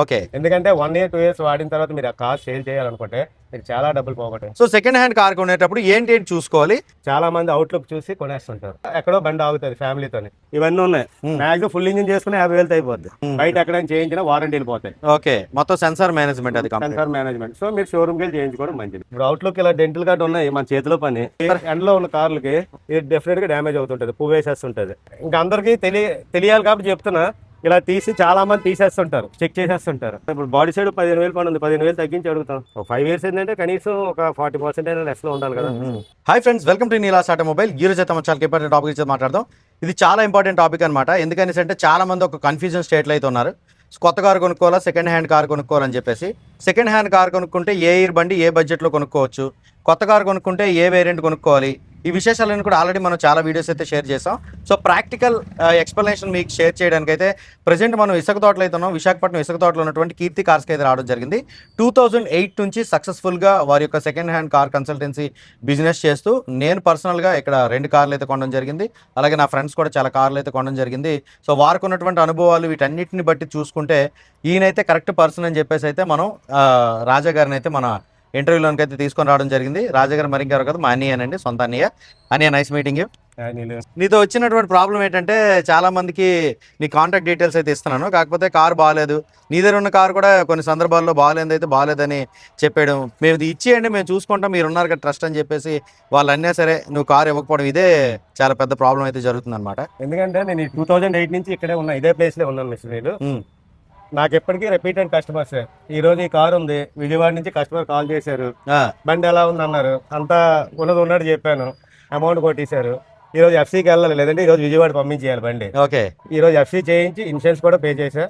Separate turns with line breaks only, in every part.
Okay.
ఎందుకంటే 1 year 2 years వాడిన తర్వాత మీరు ఆ కార్ సేల్ చేయాలనుకుంటే మీకు చాలా డబ్బులు పోగొట్టాయి.
సో సెకండ్ హ్యాండ్ కార్ కొనేటప్పుడు ఏంటి చూసుకోవాలి?
చాలా మంది అవుట్లుక్ చూసి కొనేస్తుంటారు. ఎక్కడో బండి ఆగుతుంది ఫ్యామిలీతోని. ఇవన్నీ ఉన్నాయి. మాక్సిమం ఫుల్ ఇంజిన్ చేసుకుని 50,000 అయిపోద్ది. బయట ఎక్కడైనా చేయించినా వారంటీలు పోతాయి.
ఓకే, మొత్తం సెన్సార్ మేనేజ్మెంట్ అది
సెన్సార్ మేనేజ్మెంట్. సో మీరు షోరూమ్ కి వెళ్ళి చేయించుకోవడం మంచిది. ఇప్పుడు అవుట్లుక్ ఇలా డెంటల్ కార్డు ఉన్నాయి మన చేతిలో పని. ఎండలో ఉన్న కార్లకి ఇది డెఫినెట్ గా డ్యామేజ్ అవుతుంటది, పువ్వు వేసేస్తుంటది. ఇంకా అందరికి తెలియాలి కాబట్టి చెప్తున్నా. ఇలా తీసి చాలా మంది తీసేస్తుంటారు, చెక్ చేసేస్తుంటారు. ఇప్పుడు బాడీ సైడ్ 15,000 పని ఉంది, 15,000 తగ్గించి అడుగుతాం. 5 ఇయర్స్ ఏంటంటే కనీసం ఒక 40% అయినా లెస్ లో ఉండాలి కదా.
Hi friends, welcome to Neela's automobile. ఈ రోజు అయితే చాలా ఇంపార్టెంట్ టాపిక్ అయితే మాట్లాడదాం. ఇది చాలా ఇంపార్టెంట్ టాపిక్ అనమాట. ఎందుకనేసి అంటే చాలా మంది ఒక కన్ఫ్యూజన్ స్టేట్లో అయితే ఉన్నారు. కొత్త కార్ కొనుక్కోవాలా, సెకండ్ హ్యాండ్ కార్ కొనుక్కోవాలని చెప్పేసి. సెకండ్ హ్యాండ్ కార్ కొనుక్కుంటే ఏ ఇయర్ బండి ఏ బడ్జెట్లో కొనుక్కోవచ్చు, కొత్త కార్ కొనుక్కుంటే ఏ వేరియంట్ కొనుక్కోవాలి, ఈ విశేషాలను కూడా ఆల్రెడీ మనం చాలా వీడియోస్ అయితే షేర్ చేసాం. సో ప్రాక్టికల్ ఎక్స్ప్లెనేషన్ మీకు షేర్ చేయడానికి అయితే ప్రజెంట్ మనం ఇసుక తోటలో అయితే ఉన్నాం. విశాఖపట్నం ఇసుక తోటలో ఉన్నటువంటి కీర్తి కార్స్కి అయితే రావడం జరిగింది. 2008 నుంచి సక్సెస్ఫుల్గా వారి యొక్క second hand car consultancy business చేస్తూ నేను పర్సనల్గా ఇక్కడ 2 కార్లు అయితే కొనడం జరిగింది. అలాగే నా ఫ్రెండ్స్ కూడా చాలా కార్లు అయితే కొనడం జరిగింది. సో వారికి ఉన్నటువంటి అనుభవాలు వీటన్నిటిని బట్టి చూసుకుంటే ఈయనైతే కరెక్ట్ పర్సన్ అని చెప్పేసి అయితే మనం రాజా గారిని అయితే మన ఇంటర్వ్యూలోకి అయితే తీసుకొని రావడం జరిగింది. రాజాగారు మరి ఇంకెవరు కదా, మా అన్నయ్యనండి, సొంత అన్నయ్య. Nice meeting you. నీతో వచ్చినటువంటి ప్రాబ్లం ఏంటంటే చాలా మందికి నీ కాంటాక్ట్ డీటెయిల్స్ అయితే ఇస్తున్నాను, కాకపోతే కారు బాగాలేదు. నీ దగ్గర ఉన్న కారు కూడా కొన్ని సందర్భాల్లో బాగాలేదైతే బాగాలేదని చెప్పాడు. మేము ఇది ఇచ్చేయండి, మేము చూసుకుంటాం, మీరు ఉన్నారు కదా ట్రస్ట్ అని చెప్పేసి వాళ్ళు అన్నా సరే నువ్వు కారు ఇవ్వకపోవడం, ఇదే చాలా పెద్ద ప్రాబ్లం అయితే జరుగుతుంది అనమాట.
ఎందుకంటే నేను 2008 నుంచి ఇక్కడే ఉన్నా, ఇదే ప్లేస్ లో ఉన్నాను మిస్టర్. మీరు నాకు ఎప్పటికీ రిపీటెడ్ కస్టమర్స్. ఈ రోజు ఈ కారు ఉంది, విజయవాడ నుంచి కస్టమర్ కాల్ చేశారు, బండి ఎలా ఉంది అన్నారు, అంతా ఉన్నట్టు చెప్పాను, అమౌంట్ కొట్టేశారు. ఈ రోజు ఎఫ్సీకి వెళ్ళాలి, లేదంటే ఈ రోజు విజయవాడ పంపించేయాలి బండి.
ఓకే,
ఈ రోజు ఎఫ్సీ చేయించి ఇన్సూరెన్స్ కూడా పే చేశా,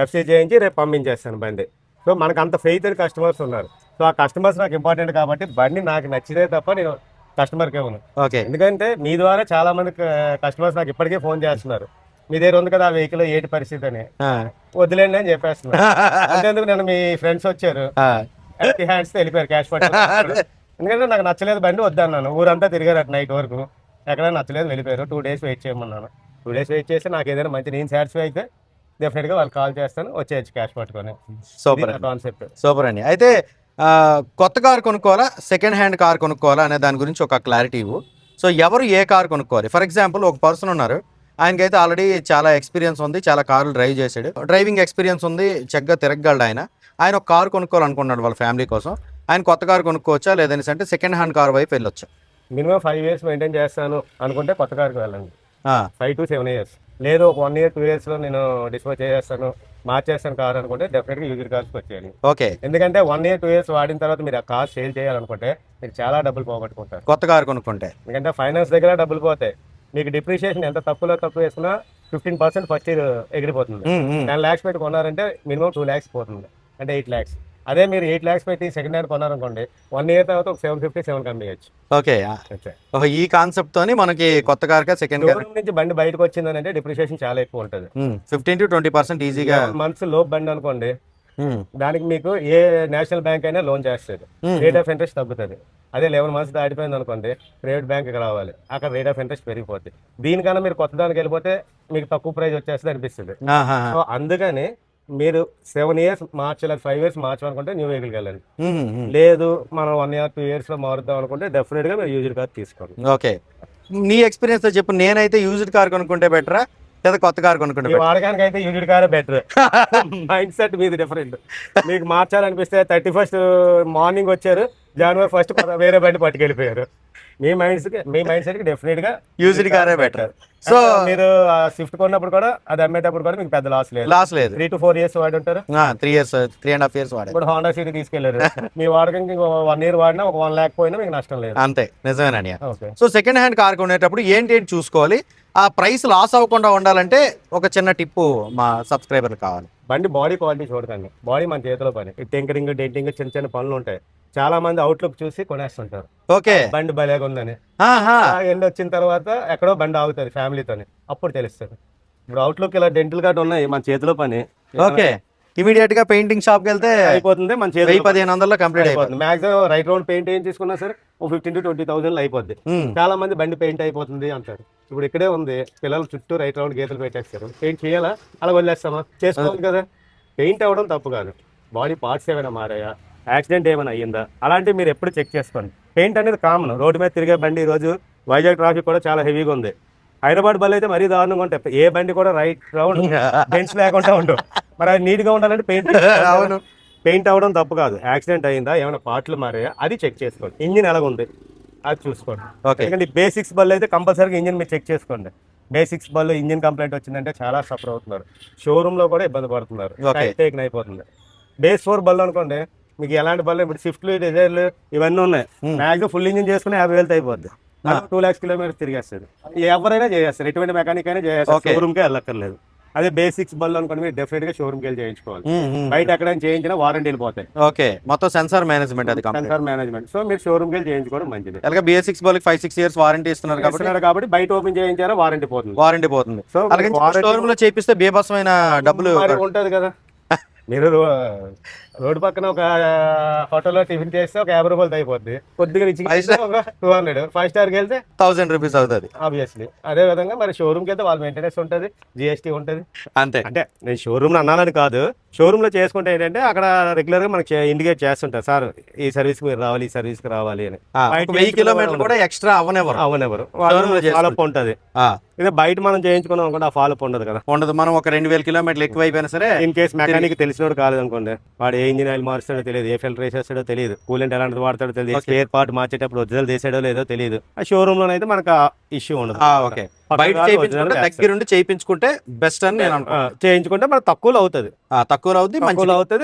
ఎఫ్సీ చేయించి రేపు పంపించేస్తాను బండి. సో మనకు అంత ఫెయిత్ అని కస్టమర్స్ ఉన్నారు. సో ఆ కస్టమర్స్ నాకు ఇంపార్టెంట్ కాబట్టి బండి నాకు నచ్చితే తప్ప నేను కస్టమర్కి ఇవ్వను.
ఓకే,
ఎందుకంటే మీ ద్వారా చాలా మంది కస్టమర్స్ నాకు ఇప్పటికే ఫోన్ చేస్తున్నారు, మీ దగ్గర ఉంది కదా ఆ వెహికల్ ఏంటి పరిస్థితి అని. వదిలేండి అని చెప్పేస్తున్నారు. అంతేందుకు నేను మీ ఫ్రెండ్స్ వచ్చారు, హ్యాండ్స్ వెళ్ళిపోయారు క్యాష్ పట్టారు. ఎందుకంటే నాకు నచ్చలేదు బండి, వద్దన్నాను. ఊరంతా తిరిగారు అటు నైట్ వరకు, ఎక్కడ నచ్చలేదు వెళ్ళిపోయారు. 2 డేస్ వెయిట్ చేయమన్నాను. 2 డేస్ వెయిట్ చేస్తే నాకు ఏదైనా మంచి నేను సాటిస్ఫై అయితే డెఫినెట్గా వాళ్ళు కాల్ చేస్తాను, వచ్చేయచ్చు క్యాష్ పట్టుకొని.
Super
concept.
సూపర్ అండి. అయితే కొత్త కార్ కొనుక్కోవాలా, సెకండ్ హ్యాండ్ కార్ కొనుక్కోవాలా అనే దాని గురించి ఒక క్లారిటీ ఇవ్వు. సో ఎవరు ఏ కార్ కొనుక్కోవాలి? ఫర్ ఎగ్జాంపుల్ ఒక పర్సన్ ఉన్నారు, ఆయనకైతే ఆల్రెడీ చాలా ఎక్స్పీరియన్స్ ఉంది, చాలా కార్లు డ్రైవ్ చేశాడు, డ్రైవింగ్ ఎక్స్పీరియన్స్ ఉంది, చక్కగా తిరగగలడు. ఆయన ఒక కారు కొనుక్కోవాలనుకున్నాడు వాళ్ళ ఫ్యామిలీ కోసం. ఆయన కొత్త కారు కొనుక్కోవచ్చా, లేదని అంటే సెకండ్ హ్యాండ్ కార్ వైపు వెళ్ళొచ్చా?
మినిమం 5 ఇయర్స్ మెయింటైన్ చేస్తాను అనుకుంటే కొత్త కార్కి వెళ్ళండి. 5 to 7 ఇయర్స్. లేదు ఒక 1 ఇయర్ 2 ఇయర్స్లో నేను డిస్పోజ్ చేసేస్తాను, మార్చేస్తాను కార్ అనుకుంటే డెఫినెట్గా యూజ్డ్ కార్స్కి వచ్చేయండి.
ఓకే,
ఎందుకంటే 1 ఇయర్ 2 ఇయర్స్ వాడిన తర్వాత మీరు ఆ కార్ సేల్ చేయాలనుకుంటే మీరు చాలా డబ్బులు పోగొట్టుకుంటారు
కొత్త కారు కొనుక్కుంటే.
ఎందుకంటే ఫైనాన్స్ దగ్గర డబ్బులు పోతాయి. మీకు డిప్రిషియేషన్ ఎంత తక్కువ వేసుకున్నా 15% ఫస్ట్ ఇయర్ ఎగిరిపోతుంది. 10 lakhs పెట్టి కొన్నారంటే మినిమం 2 lakhs పోతుంది, అంటే 8 lakhs. అదే మీరు 8 lakhs పెట్టి సెకండ్ హ్యాండ్ కొన్నారనుకోండి, 1 ఇయర్ తర్వాత ఒక 750-7 కమ్మేయచ్చు.
ఓకే, ఈ కాన్సెప్ట్ తోని మనకి కొత్త కార్ కా సెకండ్ కార్
నుంచి బండి బయటకు వచ్చిందని అంటే డిప్రిషియేషన్ చాలా ఎక్కువ ఉంటుంది.
15 to 20% ఈజీగా.
మంత్స్ లోపు బండి అనుకోండి, దానికి మీకు ఏ నేషనల్ బ్యాంక్ అయినా లోన్ చేస్తుంది, రేట్ ఆఫ్ ఇంట్రెస్ట్ తగ్గుతుంది. అదే 11 months దాటిపోయింది అనుకోండి, ప్రైవేట్ బ్యాంక్కి రావాలి, అక్కడ రేట్ ఆఫ్ ఇంట్రెస్ట్ పెరిగిపోతుంది. దీనికన్నా మీరు కొత్త దానికి వెళ్ళిపోతే మీకు తక్కువ ప్రైస్ వచ్చేస్తుంది అనిపిస్తుంది. సో అందుకని మీరు 7 ఇయర్స్ మార్చలేదు, 5 ఇయర్స్ మార్చాలనుకుంటే న్యూ వెహికల్కి వెళ్ళండి. లేదు మనం 1 year 2 years లో మారుద్దాం అనుకుంటే డెఫినెట్గా మీరు యూజ్డ్ కార్ తీసుకోండి.
ఓకే, నీ ఎక్స్పీరియన్స్ తో చెప్పు. నేనైతే యూజ్డ్ కార్ కొనుక్కుంటే బెటరా లేదా కొత్త కార్ కొనుక్కుంటే?
వాడకానికి అయితే యూజ్డ్ కారే బెటర్. మైండ్ సెట్ మీది డిఫరెంట్. మీకు మార్చాలనిపిస్తే 31st మార్నింగ్ వచ్చారు, January 1st వేరే బండి పట్టుకెళ్ళిపోయారు. మీ మైండ్ సెట్ కి డెఫినెట్ గా
యూజ్డ్ కారే బెటర్.
సో మీరు స్విఫ్ట్ కొన్నప్పుడు కూడా అది అమ్మేటప్పుడు కూడా మీకు పెద్ద లాస్ లేదు. 3 to 4 years వాడి ఉంటారు.
3.5 years వాడారు.
ఇప్పుడు హోండా సిటీ తీసుకెళ్లారు, మీ వాడకానికి 1 year వాడినా ఒక 1 lakh పోయినా మీకు నష్టం లేదు.
అంతే, నిజమేనండి. సో సెకండ్ హ్యాండ్ కార్ కొనేటప్పుడు ఏంటి చూసుకోవాలి, ఆ ప్రైస్ లాస్ అవ్వకుండా ఉండాలంటే ఒక చిన్న టిప్పు మా సబ్స్క్రైబర్లు కావాలి.
బండి బాడీ క్వాలిటీ చూడకండి, బాడీ మన చేతిలో పని. టెంకరింగ్ డెంటింగ్ చిన్న చిన్న పనులు ఉంటాయి. చాలా మంది అవుట్లుక్ చూసి కొనేస్తుంటారు.
ఓకే,
బండి భలేగా ఉందని. వెళ్ళి వచ్చిన తర్వాత ఎక్కడో బండి ఆగుతుంది ఫ్యామిలీతోని, అప్పుడు తెలుస్తుంది. ఇప్పుడు అవుట్లుక్ ఇలా డెంటల్ కార్డు ఉన్నాయి మన చేతిలో పని.
ఓకే, ఇమీడియట్ గా పెయింటింగ్ షాప్ కి వెళ్తే
అయిపోతుంది, మన చేతిలో
1500 కంప్లీట్ అయిపోతుంది.
మాక్సిమం రైట్ రౌండ్ పెయింట్ ఏం తీసుకున్నా సరే 15 to 20,000 అయిపోద్ది. చాలా మంది బండి పెయింట్ అయిపోతుంది అంటారు. ఇప్పుడు ఇక్కడే ఉంది, పిల్లలు చుట్టూ రైట్ రౌండ్ గీతలు పెట్టేస్తారు. పెయింట్ చేయాలా, అలా వదిలేస్తామా? చేసుకోవాలి కదా. పెయింట్ అవ్వడం తప్పు కాదు, బాడీ పార్ట్స్ ఏమైనా మారాయా, యాక్సిడెంట్ ఏమైనా అయ్యిందా, అలాంటివి మీరు ఎప్పుడు చెక్ చేసుకోండి. పెయింట్ అనేది కామన్, రోడ్డు మీద తిరిగే బండి. ఈరోజు వైజాగ్ ట్రాఫిక్ కూడా చాలా హెవీగా ఉంది. హైదరాబాద్ బండ్లు అయితే మరీ దారుణంగా ఉంటాయి. ఏ బండి కూడా రైట్ రౌండ్ బెంచ్ లేకుండా ఉండవు. మరి అది నీట్గా ఉండాలంటే పెయింట్
అవును.
పెయింట్ అవ్వడం తప్పు కాదు. యాక్సిడెంట్ అయిందా, ఏమైనా పార్ట్లు మారాయా, అది చెక్ చేసుకోండి. ఇంజిన్ ఎలాగుంది అది చూసుకోండి. ఎందుకంటే బేసిక్స్ బళ్ళు అయితే కంపల్సరీగా ఇంజిన్ మీరు చెక్ చేసుకోండి. బేసిక్స్ బళ్ళు ఇంజిన్ కంప్లైంట్ వచ్చిందంటే చాలా సఫర్ అవుతున్నారు. షోరూంలో కూడా ఇబ్బంది పడుతున్నారు, టేకన్ అయిపోతుంది. బేస్ 4 బళ్ళు అనుకోండి, మీకు ఎలాంటి బళ్ళు ఇప్పుడు స్విఫ్ట్లు, డిజైర్లు ఇవన్నీ ఉన్నాయి. మ్యాక్సిమం ఫుల్ ఇంజిన్ చేసుకుని 50,000 అయిపోద్ది. 2 lakhs కిలోమీటర్స్ తిరిగేస్తుంది. ఎవరైనా చేస్తారు, ఎటువంటి మెకానిక్ అయినా చేస్తారు, షోరూమ్కే వెళ్ళక్కర్లేదు. అదే బేసిక్స్ బళ్ళు అనుకోండి, మీరు డెఫినెట్ గా షోరూమ్కి వెళ్ళి చేయించుకోవాలి. బయట ఎక్కడైనా చేయించినా వారంటీలు పోతాయి.
ఓకే, మొత్తం సెన్సార్ మేనేజ్మెంట్, అది
సెన్సార్ మేనేజ్మెంట్. సో మీరు షోరూమ్కి వెళ్ళి చేయించుకోవడం మంచిది.
అలాగే BS6 బల్కి 5-6 years వారంటీ ఇస్తున్నారు
కాబట్టి బయట ఓపెన్ చేయించారా వారంటీ పోతుంది.
సో అలాగే షోరూమ్ లో చేపిస్తే బీభత్సమైన డబ్బులు
ఉంటది కదా. మీరు రోడ్డు పక్కన ఒక హోటల్లో టిఫిన్ చేస్తే ఒక 50 రూపాయలు అయిపోద్ది. కొద్దిగా రిచ్ ఒక 200, 5 స్టార్కి వెళ్తే
1000 రూపీస్ అవుతుంది
ఆబ్వియస్లీ. అదే విధంగా మరి షోరూమ్కి వెళ్తే వాళ్ళ మెయింటెనెన్స్ ఉంటుంది, GST ఉంటుంది.
అంతే.
అంటే నేను షోరూమ్ అన్నానని కాదు, షోరూమ్ లో చేసుకుంటే ఏంటంటే అక్కడ రెగ్యులర్ గా మనకి ఇండికేట్ చేస్తుంటారు, సార్ ఈ సర్వీస్ కి మీరు రావాలి, ఈ సర్వీస్ కి రావాలి అని.
1000 kilometers కూడా ఎక్స్ట్రా అవనెవరు
ఫాలోఅప్ ఉంటుంది. ఇదే బయట మనం చేయించుకున్నాం అనుకోండి, ఆ ఫాలోఅప్ ఉండదు కదా.
ఉండదు. మనం ఒక 2000 kilometers ఎక్కువ అయిపోయినా సరే,
ఇన్ కేసు మెకానిక్ తెలిసినోడు కాలేదు అనుకోండి, వాడు ఏ ఇంజిన్ ఆయిల్ మారుస్తాడో తెలియదు, ఏ ఫిల్టర్ వేసేస్తాడో తెలియదు, కూలెంట్ ఎలాంటిది వాడతాడో తెలియదు, స్పేర్ పార్ట్ మార్చేటప్పుడు ఒరిజినల్ చేసాడో లేదో తెలియదు. ఆ షోరూమ్ లోనైతే మనకు ఇష్యూ ఉండదు.
ఓకే, బయట దగ్గరుండి చేయించుకుంటే బెస్ట్ అని నేను
చేయించుకుంటే మనకు తక్కువలో అవుతుంది,
తక్కువలో అవుతుంది.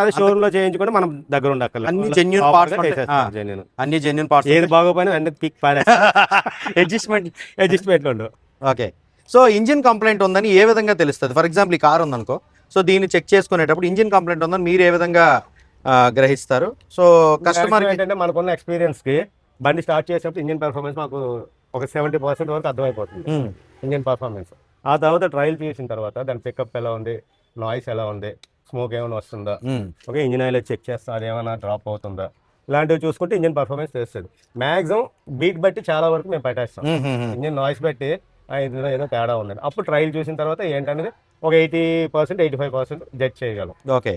అదే షోరూమ్ లో చేయించుకుంటే మనం దగ్గర ఉండక్కర్లేదు.
అన్ని జెన్యూన్ పార్ట్స్,
ఏది బాగోపోయినా అన్ని పిక్ అడ్జస్ట్మెంట్ ఉండవు.
ఓకే, సో ఇంజిన్ కంప్లైంట్ ఉందని ఏ విధంగా తెలుస్తుంది? ఫర్ ఎగ్జాంపుల్ ఈ కార్ ఉందనుకో, సో దీన్ని చెక్ చేసుకునేటప్పుడు ఇంజిన్ కంప్లైంట్ ఉందని మీరు ఏ విధంగా గ్రహిస్తారు? సో కస్టమర్
ఏంటంటే మనకున్న ఎక్స్పీరియన్స్ కి బండి స్టార్ట్ చేసేటప్పుడు ఇంజిన్ పర్ఫార్మెన్స్ మాకు ఒక 70% వరకు అర్థమైపోతుంది, ఇంజిన్ పర్ఫార్మెన్స్. ఆ తర్వాత ట్రయల్ చేసిన తర్వాత దాని పికప్ ఎలా ఉంది, నాయిస్ ఎలా ఉంది, స్మోక్ ఏమైనా వస్తుందా, ఓకే ఇంజిన్ ఆయిల్ చెక్ చేస్తా, అది ఏమైనా డ్రాప్ అవుతుందా, ఇలాంటివి చూసుకుంటే ఇంజిన్ పర్ఫార్మెన్స్ తెలుస్తుంది. మాక్సిమం బీట్ బట్టి చాలా వరకు మేము పెట్టేస్తాం. ఇంజిన్ నాయిస్ బట్టి ఇందులో ఏదో తేడా ఉందండి, అప్పుడు ట్రయల్ చూసిన తర్వాత ఏంటనేది ఒక 80%, 85% జడ్జ్ చేయగలం.
ఓకే,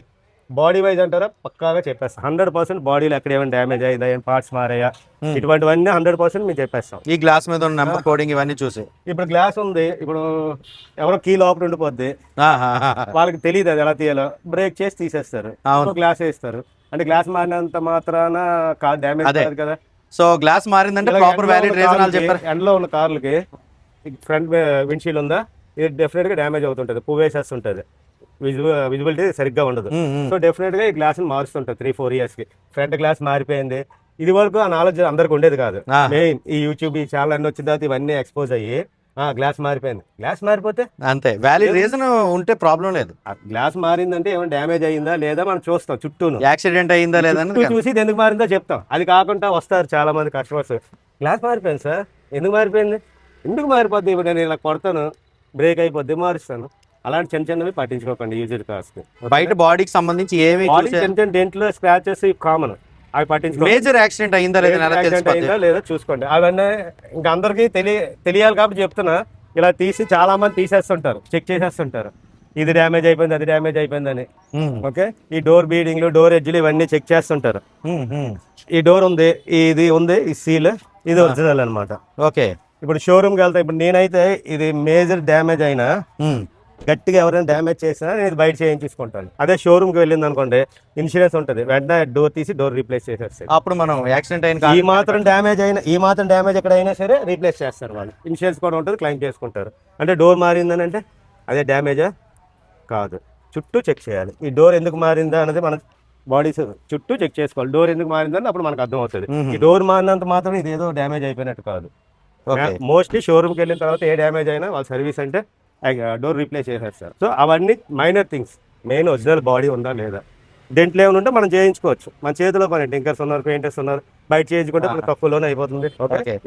బాడీ వైజ్ అంటారా పక్కాగా చెప్పేస్తాం. 100% బాడీలో ఎక్కడ ఏమైనా డ్యామేజ్ అయ్యిందా, ఏమైనా పార్ట్స్ మారాయా, ఇటువంటివన్నీ 100% మేము చెప్పేస్తాం.
ఈ గ్లాస్ మీద ఉన్న నెంబర్ కోడింగ్ ఇవన్నీ చూసి,
ఇప్పుడు గ్లాస్ ఉంది, ఇప్పుడు ఎవరో కీ లోపల ఉండిపోద్ది, వాళ్ళకి తెలియదు అది ఎలా తీయాలో, బ్రేక్ చేసి తీసేస్తారు, గ్లాస్ వేస్తారు. అంటే గ్లాస్ మారినంత మాత్రాన కార్ డ్యామేజ్ కాదు కదా.
సో గ్లాస్ మారిందంటే ప్రాపర్ వ్యాలిడ్ రీజన్ చెప్పారు.
ఎండ్లో ఉన్న కార్లకి ఫ్రంట్ విండ్షీల్డ్ ఉందా, ఇది డెఫినెట్ గా డ్యామేజ్ అవుతుంటది, పువ్వేసేస్తుంటది, విజిబిలిటీ సరిగ్గా ఉండదు. సో డెఫినెట్ గా ఈ గ్లాస్ మారుస్తుంటది 3-4 years కి. ఫ్రంట్ గ్లాస్ మారిపోయింది, ఇది వరకు ఆ నాలెడ్జ్ అందరికి ఉండేది కాదు. మెయిన్ ఈ యూట్యూబ్ ఈ ఛానల్ అన్ని వచ్చిన తర్వాత ఇవన్నీ ఎక్స్పోజ్ అయ్యి గ్లాస్ మారిపోయింది, గ్లాస్ మారిపోతే
అంతే, వ్యాలిడ్ రీజన్ ఉంటే ప్రాబ్లం లేదు.
గ్లాస్ మారిందంటే ఏమైనా డ్యామేజ్ అయ్యిందా లేదా మనం చూస్తాం, చుట్టూ
యాక్సిడెంట్ అయ్యిందా లేదా
చూసి ఇది ఎందుకు మారిందో చెప్తాం. అది కాకుండా వస్తారు చాలా మంది కస్టమర్స్, గ్లాస్ మారిపోయింది సార్, ఎందుకు మారిపోయింది, ఎందుకు మారిపోద్ది, ఇప్పుడు నేను ఇలా కొడతాను బ్రేక్ అయిపోద్ది మారుస్తాను. అలాంటి చిన్న చిన్నవి పట్టించుకోకండి. యూజర్ కార్స్
బయట బాడీకి సంబంధించి ఏమి
చిన్న డెంట్లో స్క్రాచెస్ కామన్, అవి పట్టించుకో.
మేజర్ యాక్సిడెంట్ అయిందా
లేదా చూసుకోండి. అవన్నీ ఇంకా అందరికీ తెలియాలి కాబట్టి చెప్తున్నా. ఇలా తీసి చాలా మంది తీసేస్తుంటారు, చెక్ చేసేస్తుంటారు, ఇది డ్యామేజ్ అయిపోయింది, అది డ్యామేజ్ అయిపోయిందని. ఓకే, ఈ డోర్ బీడింగ్లు, డోర్ ఎడ్జ్లు ఇవన్నీ చెక్ చేస్తుంటారు. ఈ డోర్ ఉంది, ఇది ఉంది, ఈ సీల్ ఇది ఒరిజినల్ అనమాట.
ఓకే,
ఇప్పుడు షోరూమ్కి వెళ్తా, ఇప్పుడు నేనైతే ఇది మేజర్ డ్యామేజ్ అయినా, గట్టిగా ఎవరైనా డ్యామేజ్ చేసినా నేను బయట చేయించుకుంటాను. అదే షోరూమ్కి వెళ్ళింది అనుకోండి, ఇన్సూరెన్స్ ఉంటుంది, వెంటనే డోర్ తీసి డోర్ రీప్లేస్ చేసేస్తారు.
అప్పుడు మనం యాక్సిడెంట్ అయిన
ఈ మాత్రం డ్యామేజ్ ఎక్కడైనా సరే రీప్లేస్ చేస్తారు వాళ్ళు. ఇన్సూరెన్స్ కూడా ఉంటుంది, క్లెయిమ్ చేసుకుంటారు. అంటే డోర్ మారిందని అంటే అదే డ్యామేజా కాదు, చుట్టూ చెక్ చేయాలి. ఈ డోర్ ఎందుకు మారిందా అనేది మన బాడీస్ చుట్టూ చెక్ చేసుకోవాలి. డోర్ ఎందుకు మారిందని అప్పుడు మనకు అర్థం అవుతుంది. ఈ డోర్ మారినంత మాత్రం ఇది ఏదో డ్యామేజ్ అయిపోయినట్టు కాదు. మోస్ట్లీ షోరూమ్కి వెళ్ళిన తర్వాత ఏ డ్యామేజ్ అయినా వాళ్ళ సర్వీస్ అంటే డోర్ రీప్లేస్ చేసేస్తారు. సో అవన్నీ minor things. Main original body ఉందా లేదా, దేంట్లో ఏమైనా ఉంటే మనం చేయించుకోవచ్చు. మన చేతిలో పని, టింకర్స్ ఉన్నారు, పెయింటర్స్ ఉన్నారు, బయట చేయించుకుంటే మనకు తక్కువలోనే అయిపోతుంది.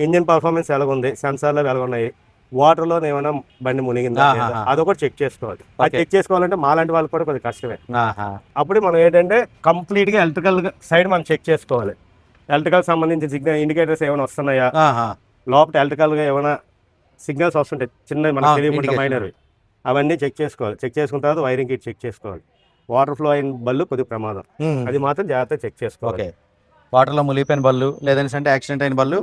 ఇంజిన్ పర్ఫార్మెన్స్ ఎలా ఉంది, సెన్సార్లు ఎలా ఉన్నాయి, వాటర్ లో ఏమైనా బండి మునిగిందా, అదొకటి చెక్ చేసుకోవాలి. అది చెక్ చేసుకోవాలంటే మాలాంటి వాళ్ళకి కూడా కొంచెం కష్టమే. అప్పుడు మనం ఏంటంటే కంప్లీట్ గా ఎలక్ట్రికల్ సైడ్ మనం చెక్ చేసుకోవాలి. ఎలక్ట్రికల్ సంబంధించిన సిగ్నల్ ఇండికేటర్స్ ఏమైనా వస్తున్నాయా, లోపల ఎలక్ట్రికల్ గా ఏమైనా సిగ్నల్స్ వస్తుంటాయి చిన్న మనకు తెలియకుండా మైనర్వి, అవన్నీ చెక్ చేసుకోవాలి. చెక్ చేసుకున్న తర్వాత వైరింగ్ కిట్ చెక్ చేసుకోవాలి. వాటర్ ఫ్లో అయిన బళ్ళు కొద్దిగా ప్రమాదం, అది మాత్రం జాగ్రత్తగా చెక్ చేసుకోవాలి.
ఓకే, వాటర్లో మునిగిపోయిన బళ్ళు లేదంటే యాక్సిడెంట్ అయిన బళ్ళు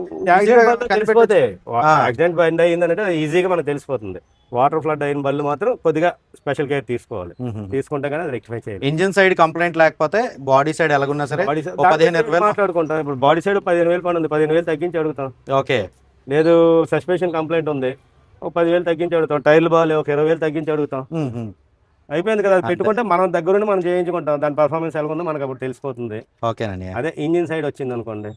యాక్సిడెంట్ బండి అయిందంటే ఈజీగా మనకు తెలిసిపోతుంది. వాటర్ ఫ్లడ్ అయిన బళ్ళు మాత్రం కొద్దిగా స్పెషల్ కేర్ తీసుకోవాలి, తీసుకుంటే కానీ అది రెక్టిఫై చేయాలి.
ఇంజిన్ సైడ్ కంప్లైంట్ లేకపోతే బాడీ సైడ్ ఎలాగున్నా సరే 15,000
మాట్లాడుకుంటాం. ఇప్పుడు బాడీ సైడ్ 15,000 పని ఉంది, 15,000 తగ్గించి అడుగుతాం.
ఓకే,
లేదు సస్పెన్షన్ కంప్లైంట్ ఉంది, ఒక 10,000 తగ్గించి అడుగుతాం. టైర్లు బాగాలేవు, ఒక 20,000 తగ్గించి అడుగుతాం. అయిపోయింది కదా, అది పెట్టుకుంటే మనం దగ్గరుండి మనం చేయించుకుంటాం. దాని పర్ఫార్మెన్స్ ఎలా ఉందో మనకు అప్పుడు తెలిసిపోతుంది.
ఓకేనండి.
అదే ఇంజిన్ సైడ్ వచ్చింది అనుకోండి,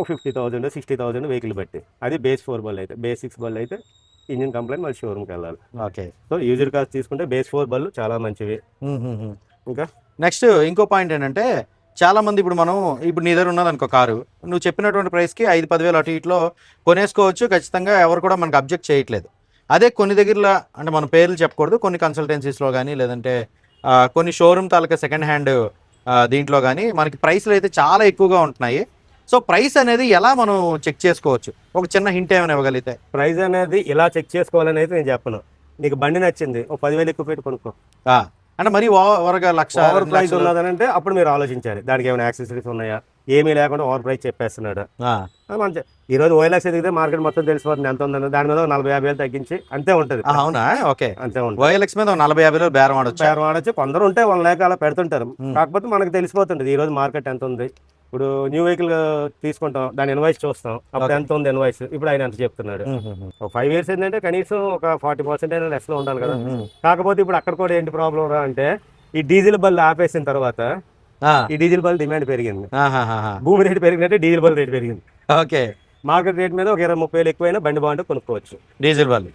ఒక 50,000 60,000 వెహికల్ బట్టి. అది బేస్ 4 బల్ అయితే, బేస్ 6 బల్ అయితే ఇంజిన్ కంప్లైంట్ మళ్ళీ షోరూమ్కి వెళ్ళాలి.
ఓకే,
సో యూజర్ కార్స్ తీసుకుంటే బేస్ 4 బళ్ళు చాలా మంచివి. ఇంకా
నెక్స్ట్ ఇంకో పాయింట్ ఏంటంటే, చాలా మంది ఇప్పుడు నీ దగ్గర ఉన్నది అనుకో కారు, నువ్వు చెప్పినటువంటి ప్రైస్కి 5-10 వేలు అటు ఇట్లో కొనేసుకోవచ్చు ఖచ్చితంగా, ఎవరు కూడా మనకు అబ్జెక్ట్ చేయట్లేదు. అదే కొన్ని దగ్గరలో అంటే మన పేర్లు చెప్పకూడదు, కొన్ని కన్సల్టెన్సీస్లో కానీ లేదంటే కొన్ని షోరూమ్ తాలూకా సెకండ్ హ్యాండ్ దీంట్లో కానీ మనకి ప్రైస్లు అయితే చాలా ఎక్కువగా ఉంటున్నాయి. సో ప్రైస్ అనేది ఎలా మనం చెక్ చేసుకోవచ్చు, ఒక చిన్న హింట్ ఏమైనా ఇవ్వగలిగితే?
ప్రైస్ అనేది ఇలా చెక్ చేసుకోవాలని అయితే నేను చెప్పను. నీకు బండి నచ్చింది, ఒక 10,000 ఎక్కువ పెట్టి కొనుక్కో.
అంటే మరి ఓవర్గా
ఓవర్ ప్రైస్ ఉన్నదనంటే అప్పుడు మీరు ఆలోచించాలి, దానికి ఏమైనా యాక్సెసరీస్ ఉన్నాయా. ఏమీ లేకుండా ఓవర్ ప్రైస్ చెప్పేస్తున్నాడు. మంచి ఈ రోజు OLX ఎదిగితే మార్కెట్ మొత్తం తెలిసిపోతుంది ఎంత ఉందని, దాని మీద 40-50 వేలు తగ్గించి అంతే ఉంటుంది.
అవునా? ఓకే,
అంతే ఉంటుంది.
OLX మీద 40-50 వేలు బేరం ఆడొచ్చు.
కొందరు ఉంటే 1 lakh అలా పెడుతుంటారు. కాకపోతే మనకు తెలిసిపోతుంది ఈ రోజు మార్కెట్ ఎంత ఉంది. ఇప్పుడు న్యూ వెహికల్ తీసుకుంటాం, దాని ఇన్వాయిస్ చూస్తాం, అప్పుడు ఎంత ఉంది ఇన్వాయిస్, ఇప్పుడు ఆయన ఎంత చెప్తున్నాడు. ఒక 5 years ఏంటంటే కనీసం ఒక 40% అయినా లెస్ లో ఉండాలి కదా. కాకపోతే ఇప్పుడు అక్కడ కూడా ఏంటి ప్రాబ్లం రా అంటే, ఈ డీజిల్ బళ్ళు ఆపేసిన తర్వాత ఈ డీజిల్ బల్ డిమాండ్ పెరిగింది. భూమి రేటు పెరిగినట్టే డీజిల్ బల్ రేటు పెరిగింది.
ఓకే,
మార్కెట్ రేట్ మీద ఒక 20-30 వేలు ఎక్కువైనా బండి బాగుంటే కొనుక్కోవచ్చు.
డీజిల్ బల్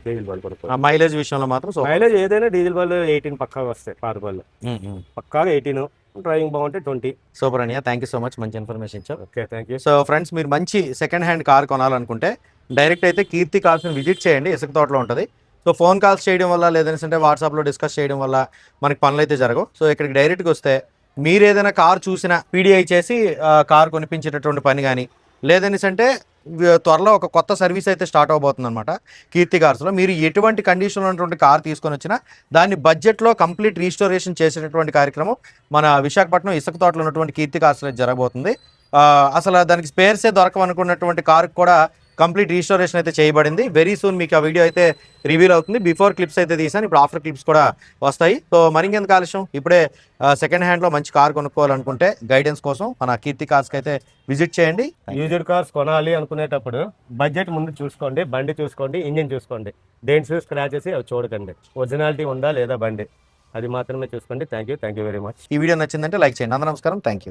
కొనుక్కోవచ్చు.
మైలేజ్ విషయంలో మాత్రం
మైలేజ్ ఏదైనా డీజిల్ బల్ 18 పక్కాగా వస్తాయి. పాత బళ్ళు పక్కాగా 18, డ్రైవింగ్ బాగుంటే 20.
సూపర్ అనియా, థ్యాంక్ యూ సో మచ్, మంచి ఇన్ఫర్మేషన్ ఇచ్చావు.
Okay, thank you.
So friends, మీరు మంచి సెకండ్ హ్యాండ్ కార్ కొనాలనుకుంటే డైరెక్ట్ అయితే కీర్తి కార్స్ని విజిట్ చేయండి, ఇసుక తోటలో ఉంటుంది. సో ఫోన్ కాల్స్ చేయడం వల్ల లేదంటే వాట్సాప్లో డిస్కస్ చేయడం వల్ల మనకి పనులు అయితే జరగవు. సో ఇక్కడికి డైరెక్ట్గా వస్తే మీరు ఏదైనా కార్ చూసినా PDI చేసి కార్ కొనిపించేటటువంటి పని కానీ, లేదనేసంటే త్వరలో ఒక కొత్త సర్వీస్ అయితే స్టార్ట్ అవబోతుంది అనమాట కీర్తి కార్స్లో. మీరు ఎటువంటి కండిషన్లో ఉన్నటువంటి కార్ తీసుకొని వచ్చినా దాన్ని బడ్జెట్లో కంప్లీట్ రీస్టోరేషన్ చేసేటటువంటి కార్యక్రమం మన విశాఖపట్నం ఇసుక తోటలో ఉన్నటువంటి కీర్తి కార్స్లో జరగబోతుంది. అసలు దానికి స్పేర్సే దొరకమనుకున్నటువంటి కారుకి కూడా కంప్లీట్ రీస్టోరేషన్ అయితే చేయబడింది. వెరీ సూన్ మీకు ఆ వీడియో అయితే రివీల్ అవుతుంది. బిఫోర్ క్లిప్స్ అయితే తీసాను, ఇప్పుడు ఆఫ్టర్ క్లిప్స్ కూడా వస్తాయి. సో మరింకెందుకు ఆలస్యం, ఇప్పుడే సెకండ్ హ్యాండ్లో మంచి కార్ కొనుక్కోవాలనుకుంటే గైడెన్స్ కోసం మన కీర్తి కార్స్కి అయితే విజిట్ చేయండి.
యూజ్డ్ కార్స్ కొనాలి అనుకునేటప్పుడు బడ్జెట్ ముందు చూసుకోండి, బండి చూసుకోండి, ఇంజిన్ చూసుకోండి. డెంట్స్ స్క్రాచెస్ అవి చూడకండి, ఒరిజినాలిటీ ఉందా లేదా బండి, అది మాత్రమే చూసుకోండి. Thank you very much.
ఈ వీడియో నచ్చిందంటే లైక్ చేయండి. నమస్కారం, థ్యాంక్ యూ.